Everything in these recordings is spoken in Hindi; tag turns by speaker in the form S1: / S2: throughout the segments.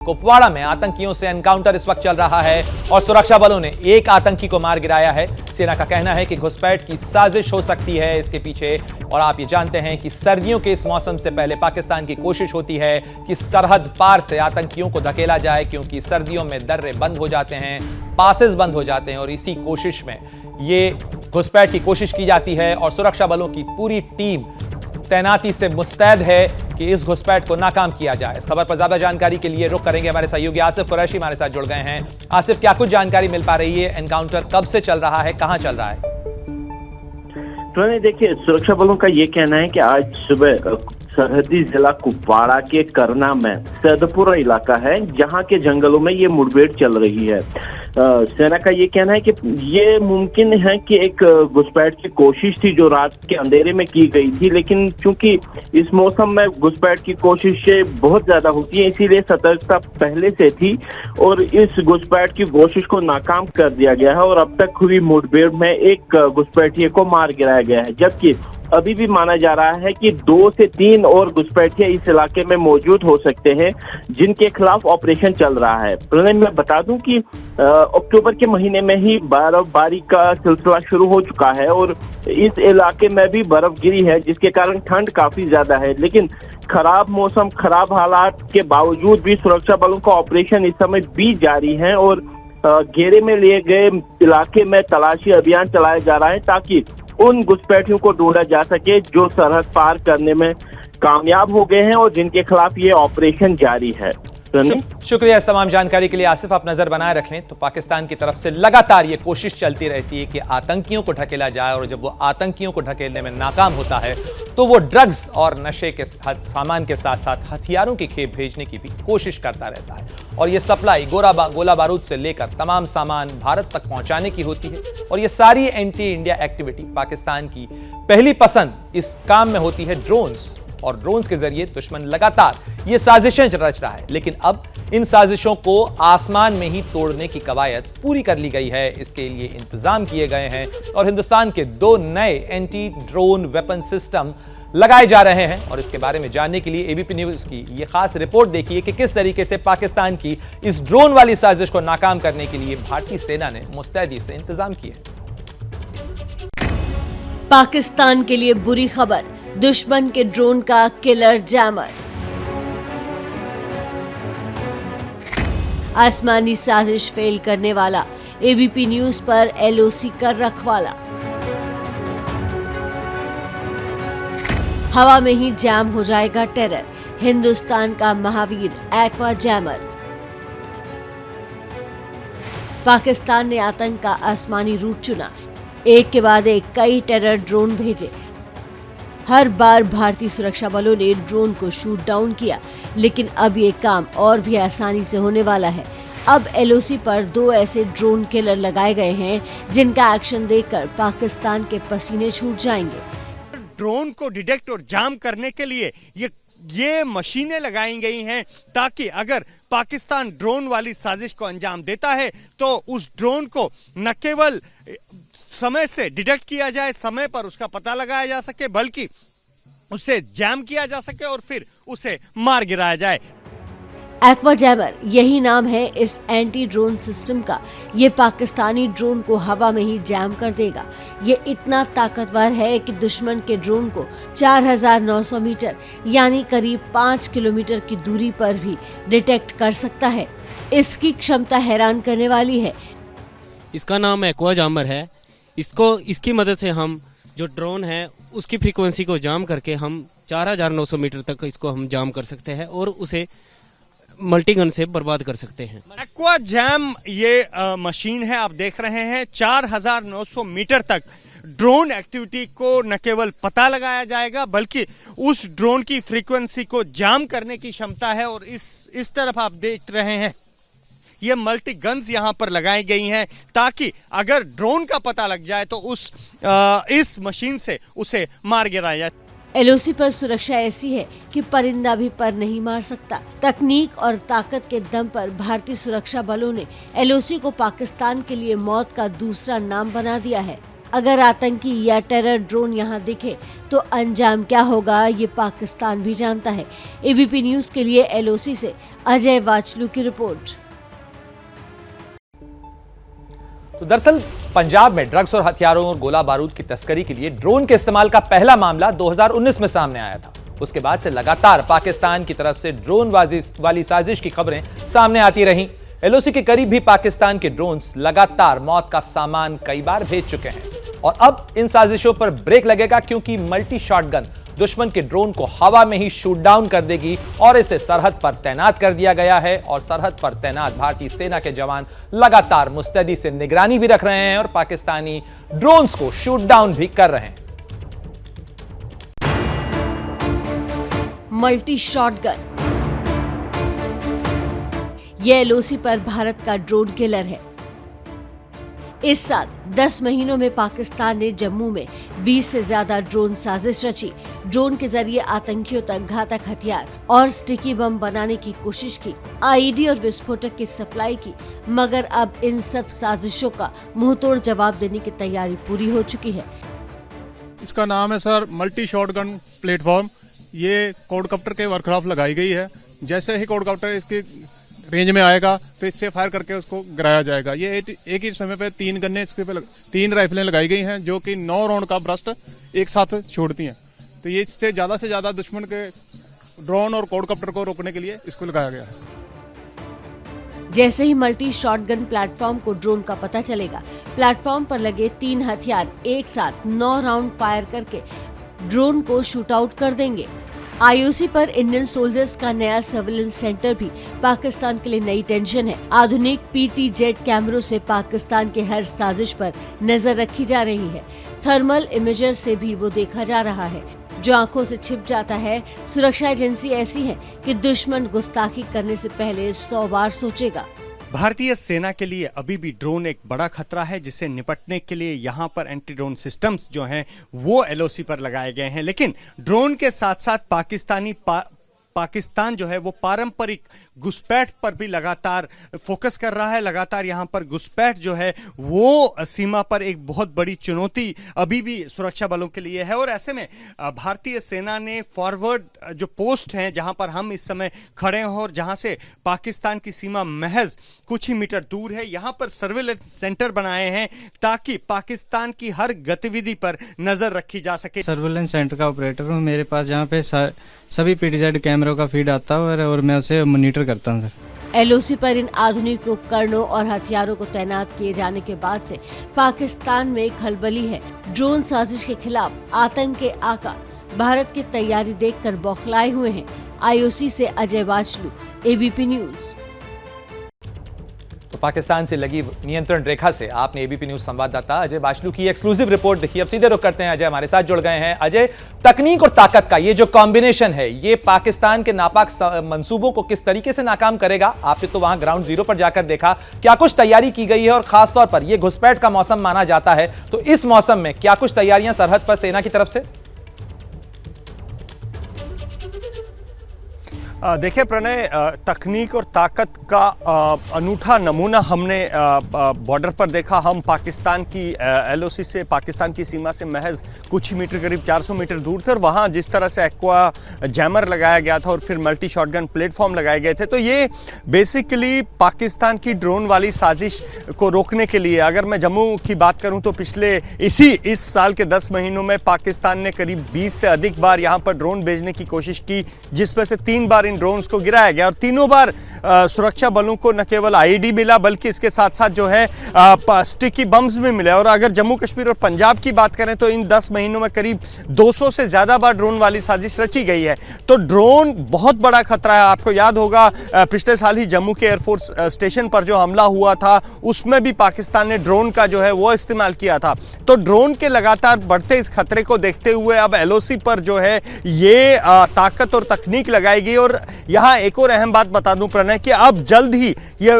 S1: कुपवाड़ा में आतंकियों से एनकाउंटर इस वक्त चल रहा है और सुरक्षा बलों ने एक आतंकी को मार गिराया है। सेना का कहना है कि घुसपैठ की साजिश हो सकती है इसके पीछे। और आप ये जानते हैं कि सर्दियों के इस मौसम से पहले पाकिस्तान की कोशिश होती है कि सरहद पार से आतंकियों को धकेला जाए, क्योंकि सर्दियों में दर्रे बंद हो जाते हैं, पासेस बंद हो जाते हैं और इसी कोशिश में ये घुसपैठ की कोशिश की जाती है। और सुरक्षा बलों की पूरी टीम तैनाती से मुस्तैद है कि इस घुसपैठ को नाकाम किया जाए। इस खबर पर ज्यादा जानकारी के लिए रुख करेंगे हमारे सहयोगी आसिफ कुरैशी हमारे साथ जुड़ गए हैं। आसिफ, क्या कुछ जानकारी मिल पा रही है? एनकाउंटर कब से चल रहा है, कहां चल रहा है?
S2: तो देखिए, सुरक्षा बलों का ये कहना है कि आज सुबह सरहदी जिला कुपवाड़ा के करना में सैदपुरा इलाका है, जहां के जंगलों में ये मुठभेड़ चल रही है। सेना का ये कहना है कि ये मुमकिन है कि एक घुसपैठ की कोशिश थी जो रात के अंधेरे में की गई थी, लेकिन चूंकि इस मौसम में घुसपैठ की कोशिशें बहुत ज्यादा होती है, इसीलिए सतर्कता पहले से थी और इस घुसपैठ की कोशिश को नाकाम कर दिया गया है। और अब तक हुई मुठभेड़ में एक घुसपैठिए को मार गिराया गया है, जबकि अभी भी माना जा रहा है कि 2 से 3 और घुसपैठिए इस इलाके में मौजूद हो सकते हैं, जिनके खिलाफ ऑपरेशन चल रहा है। प्रणय, मैं बता दूं कि अक्टूबर के महीने में ही बर्फबारी का सिलसिला शुरू हो चुका है और इस इलाके में भी बर्फ गिरी है, जिसके कारण ठंड काफी ज्यादा है। लेकिन खराब मौसम, खराब हालात के बावजूद भी सुरक्षा बलों का ऑपरेशन इस समय भी जारी है और घेरे में लिए गए इलाके में तलाशी अभियान चलाया जा रहा है, ताकि उन घुसपैठियों को ढूंढा जा सके जो सरहद पार करने में कामयाब हो गए हैं और जिनके खिलाफ ये ऑपरेशन जारी है।
S1: शुक्रिया इस तमाम जानकारी के लिए आसिफ। आप नजर बनाए रखें तो पाकिस्तान की तरफ से लगातार ये कोशिश चलती रहती है कि आतंकियों को ढकेला जाए, और जब वो आतंकियों को ढकेलने में नाकाम होता है तो वो ड्रग्स और नशे के सामान के साथ साथ हथियारों की खेप भेजने की भी कोशिश करता रहता है। और ये सप्लाई गोला बारूद से लेकर तमाम सामान भारत तक पहुंचाने की होती है। और ये सारी एंटी इंडिया एक्टिविटी पाकिस्तान की पहली पसंद इस काम में होती है ड्रोन्स, और ड्रोन्स के जरिए दुश्मन लगातार ये साजिशें रच रहा है। लेकिन अब इन साजिशों को आसमान में ही तोड़ने की कवायद पूरी कर ली गई है। इसके लिए इंतजाम किए गए हैं और हिंदुस्तान के 2 नए एंटी ड्रोन वेपन सिस्टम लगाए जा रहे हैं। और इसके बारे में जानने के लिए एबीपी न्यूज की ये खास रिपोर्ट देखिए कि किस तरीके से पाकिस्तान की इस ड्रोन वाली साजिश को नाकाम करने के लिए भारतीय सेना ने मुस्तैदी से इंतजाम किए।
S3: पाकिस्तान के लिए बुरी खबर, दुश्मन के ड्रोन का किलर जैमर। आसमानी साजिश फेल करने वाला, एबीपी न्यूज पर एलओसी कर रखवाला। हवा में ही जैम हो जाएगा टेरर, हिंदुस्तान का महावीर एक्वा जैमर। पाकिस्तान ने आतंक का आसमानी रूट चुना, एक के बाद एक कई टेरर ड्रोन भेजे। हर बार भारतीय सुरक्षा बलों ने ड्रोन को शूट डाउन किया, लेकिन अब ये काम और भी आसानी से होने वाला है। अब एलओसी पर 2 ऐसे ड्रोन किलर लगाए गए हैं जिनका एक्शन देखकर पाकिस्तान के पसीने छूट जाएंगे।
S4: ड्रोन को डिटेक्ट और जाम करने के लिए ये मशीनें लगाई गई हैं, ताकि अगर पाकिस्तान ड्रोन वाली साजिश को अंजाम देता है तो उस ड्रोन को न केवल समय से डिटेक्ट किया जाए, समय पर उसका पता लगाया जा सके, बल्कि उसे जैम किया जा सके और फिर उसे मार गिराया जाए।
S3: एक्वा जैमर यही नाम है इस एंटी ड्रोन सिस्टम का। ये पाकिस्तानी ड्रोन को हवा में ही जैम कर देगा। ये इतना ताकतवर है कि दुश्मन के ड्रोन को 4900 मीटर यानी करीब 5 किलोमीटर की दूरी पर भी डिटेक्ट कर सकता है। इसकी क्षमता हैरान करने वाली है।
S5: इसका नाम एक्वा जैमर है। इसकी मदद से हम जो ड्रोन है उसकी फ्रीक्वेंसी को जाम करके हम 4900 मीटर तक इसको हम जाम कर सकते हैं और उसे मल्टीगन से बर्बाद कर सकते हैं।
S4: एक्वा जैम ये मशीन है, आप देख रहे हैं 4900 मीटर तक ड्रोन एक्टिविटी को न केवल पता लगाया जाएगा, बल्कि उस ड्रोन की फ्रीक्वेंसी को जाम करने की क्षमता है। और इस तरफ आप देख रहे हैं ये मल्टी गन्स यहाँ पर लगाई गई हैं, ताकि अगर ड्रोन का पता लग जाए तो इस मशीन से उसे मार गिराया जाए।
S3: एलओसी पर सुरक्षा ऐसी है कि परिंदा भी पर नहीं मार सकता। तकनीक और ताकत के दम पर भारतीय सुरक्षा बलों ने एलओसी को पाकिस्तान के लिए मौत का दूसरा नाम बना दिया है। अगर आतंकी या टेरर ड्रोन यहां दिखे तो अंजाम क्या होगा ये पाकिस्तान भी जानता है। एबीपी न्यूज के लिए एलओसी से अजय वाचलू की रिपोर्ट।
S1: तो दरअसल पंजाब में ड्रग्स और हथियारों और गोला बारूद की तस्करी के लिए ड्रोन के इस्तेमाल का पहला मामला 2019 में सामने आया था। उसके बाद से लगातार पाकिस्तान की तरफ से ड्रोन वाली साजिश की खबरें सामने आती रहीं। एलओसी के करीब भी पाकिस्तान के ड्रोन्स लगातार मौत का सामान कई बार भेज चुके हैं और अब इन साजिशों पर ब्रेक लगेगा, क्योंकि मल्टी शॉटगन दुश्मन के ड्रोन को हवा में ही शूट डाउन कर देगी और इसे सरहद पर तैनात कर दिया गया है। और सरहद पर तैनात भारतीय सेना के जवान लगातार मुस्तैदी से निगरानी भी रख रहे हैं और पाकिस्तानी ड्रोन्स को शूट डाउन भी कर रहे हैं।
S3: मल्टी शॉटगन यह एलओसी पर भारत का ड्रोन किलर है। इस साल 10 महीनों में पाकिस्तान ने जम्मू में 20 से ज्यादा ड्रोन साजिश रची। ड्रोन के जरिए आतंकियों तक घातक हथियार और स्टिकी बम बनाने की कोशिश की, आईईडी और विस्फोटक की सप्लाई की, मगर अब इन सब साजिशों का मुंहतोड़ जवाब देने की तैयारी पूरी हो चुकी है।
S6: इसका नाम है सर मल्टी शॉटगन प्लेटफॉर्म। ये क्वाडकॉप्टर के वर्कक्राफ्ट लगाई गई है। जैसे ही क्वाडकॉप्टर इसकी रेंज में आएगा तो इससे फायर करके उसको गिराया जाएगा। ये एक ही समय पे 3 गन्ने इसके पे 3 राइफलें लगाई गई हैं जो कि 9 राउंड का ब्रस्ट एक साथ छोड़ती हैं। तो ये इससे ज़्यादा दुश्मन के ड्रोन और क्वाडकॉप्टर को रोकने के लिए इसको लगाया गया है।
S3: जैसे ही मल्टी शॉटगन प्लेटफॉर्म को ड्रोन का पता चलेगा, प्लेटफॉर्म पर लगे 3 हथियार एक साथ 9 राउंड फायर करके ड्रोन को शूट आउट कर देंगे। आईओसी पर इंडियन सोल्जर्स का नया सर्विलेंस सेंटर भी पाकिस्तान के लिए नई टेंशन है। आधुनिक पीटी जेट कैमरों से पाकिस्तान के हर साजिश पर नजर रखी जा रही है। थर्मल इमेजर से भी वो देखा जा रहा है जो आंखों से छिप जाता है। सुरक्षा एजेंसी ऐसी है कि दुश्मन गुस्ताखी करने से पहले 100 बार सोचेगा।
S4: भारतीय सेना के लिए अभी भी ड्रोन एक बड़ा खतरा है, जिसे निपटने के लिए यहां पर एंटी ड्रोन सिस्टम्स जो हैं वो एलओसी पर लगाए गए हैं। लेकिन ड्रोन के साथ साथ पाकिस्तान जो है वो पारंपरिक घुसपैठ पर भी लगातार फोकस कर रहा है। लगातार यहां पर घुसपैठ जो है वो सीमा पर एक बहुत बड़ी चुनौती अभी भी सुरक्षा बलों के लिए है। और ऐसे में भारतीय सेना ने फॉरवर्ड जो पोस्ट हैं जहां पर हम इस समय खड़े हैं और जहां से पाकिस्तान की सीमा महज कुछ ही मीटर दूर है, यहां पर सर्विलेंस सेंटर बनाए हैं ताकि पाकिस्तान की हर गतिविधि पर नजर रखी जा सके।
S7: सर्विलेंस सेंटर का ऑपरेटर हूँ। मेरे पास जहाँ पे सभी पीटीजेड कैमरों का फीड आता है और मैं उसे मॉनिटर करता हूँ सर।
S3: एलओसी पर इन आधुनिक उपकरणों और हथियारों को तैनात किए जाने के बाद से पाकिस्तान में खलबली है। ड्रोन साजिश के खिलाफ आतंक के आका भारत की तैयारी देखकर बौखलाए हुए हैं। आईओसी से अजय वाचलू, एबीपी न्यूज।
S1: तो पाकिस्तान से लगी नियंत्रण रेखा से आपने एबीपी न्यूज संवाददाता अजय वाचलू की एक्सक्लूसिव रिपोर्ट देखी। अब सीधे रुख करते हैं, अजय हमारे साथ जुड़ गए हैं। अजय, तकनीक और ताकत का ये जो कॉम्बिनेशन है, ये पाकिस्तान के नापाक मंसूबों को किस तरीके से नाकाम करेगा? आपने तो वहां ग्राउंड जीरो पर जाकर देखा, क्या कुछ तैयारी की गई है? और खासतौर पर यह घुसपैठ का मौसम माना जाता है, तो इस मौसम में क्या कुछ तैयारियां सरहद पर सेना की तरफ से?
S4: देखिए प्रणय, तकनीक और ताकत का अनूठा नमूना हमने बॉर्डर पर देखा। हम पाकिस्तान की एलओसी से, पाकिस्तान की सीमा से महज कुछ ही मीटर, करीब 400 मीटर दूर थे और वहाँ जिस तरह से एक्वा जैमर लगाया गया था और फिर मल्टी शॉटगन प्लेटफॉर्म लगाए गए थे, तो ये बेसिकली पाकिस्तान की ड्रोन वाली साजिश को रोकने के लिए। अगर मैं जम्मू की बात करूँ तो पिछले इस साल के 10 महीनों में पाकिस्तान ने करीब 20 से अधिक बार यहाँ पर ड्रोन भेजने की कोशिश की, जिसमें से 3 बार इन ड्रोन्स को गिराया गया और तीनों बार सुरक्षा बलों को न केवल आईईडी मिला बल्कि इसके साथ साथ जो है स्टिकी बम्स भी मिले। और अगर जम्मू कश्मीर और पंजाब की बात करें तो इन 10 महीनों में करीब 200 से ज़्यादा बार ड्रोन वाली साजिश रची गई है। तो ड्रोन बहुत बड़ा खतरा है। आपको याद होगा पिछले साल ही जम्मू के एयरफोर्स स्टेशन पर जो हमला हुआ था उसमें भी पाकिस्तान ने ड्रोन का जो है वो इस्तेमाल किया था। तो ड्रोन के लगातार बढ़ते इस खतरे को देखते हुए अब एलओसी पर जो है ये ताकत और तकनीक लगाई गई और और यहाँ एक और अहम बात बता दूं प्रणय कि अब जल्द ही ये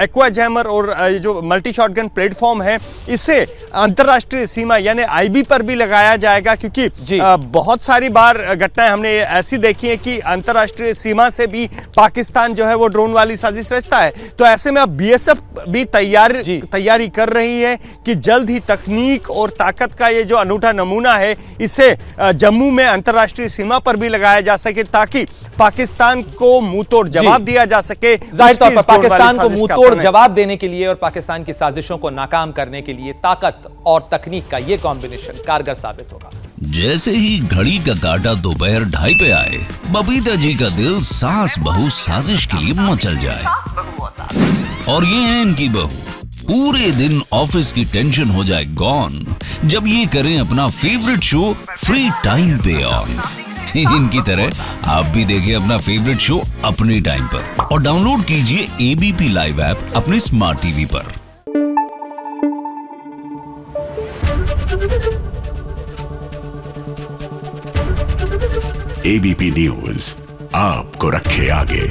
S4: एक्वा जैमर और जो मल्टी शॉटगन प्लेटफॉर्म है इसे अंतर्राष्ट्रीय सीमा यानी आईबी पर भी लगाया जाएगा, क्योंकि बहुत सारी बार घटनाएं हमने ऐसी देखी है कि अंतर्राष्ट्रीय सीमा से भी पाकिस्तान जो है वो ड्रोन वाली साजिश रचता है। तो ऐसे में अब बीएसएफ भी तैयारी कर रही है कि जल्द ही तकनीक और ताकत का ये जो अनूठा नमूना है इसे जम्मू में अंतर्राष्ट्रीय सीमा पर भी लगाया जा सके, ताकि पाकिस्तान को मुंहतोड़ जवाब दिया जा सके।
S1: जाहिर तौर पर पाकिस्तान को मुंहतोड़ जवाब देने के लिए और पाकिस्तान की साजिशों को नाकाम करने के लिए ताकत और तकनीक का ये कॉम्बिनेशन कारगर साबित होगा।
S8: जैसे ही घड़ी का काटा दोपहर 2:30 पे आए, बबीता जी का दिल सास बहू साजिश के लिए मचल जाए। और ये है इनकी बहू, पूरे दिन ऑफिस की टेंशन हो जाए गॉन जब ये करें अपना फेवरेट शो फ्री टाइम पे ऑन। इनकी तरह आप भी देखिए अपना फेवरेट शो अपने टाइम पर और डाउनलोड कीजिए एबीपी लाइव ऐप अपने स्मार्ट टीवी पर।
S9: एबीपी न्यूज आपको रखे आगे।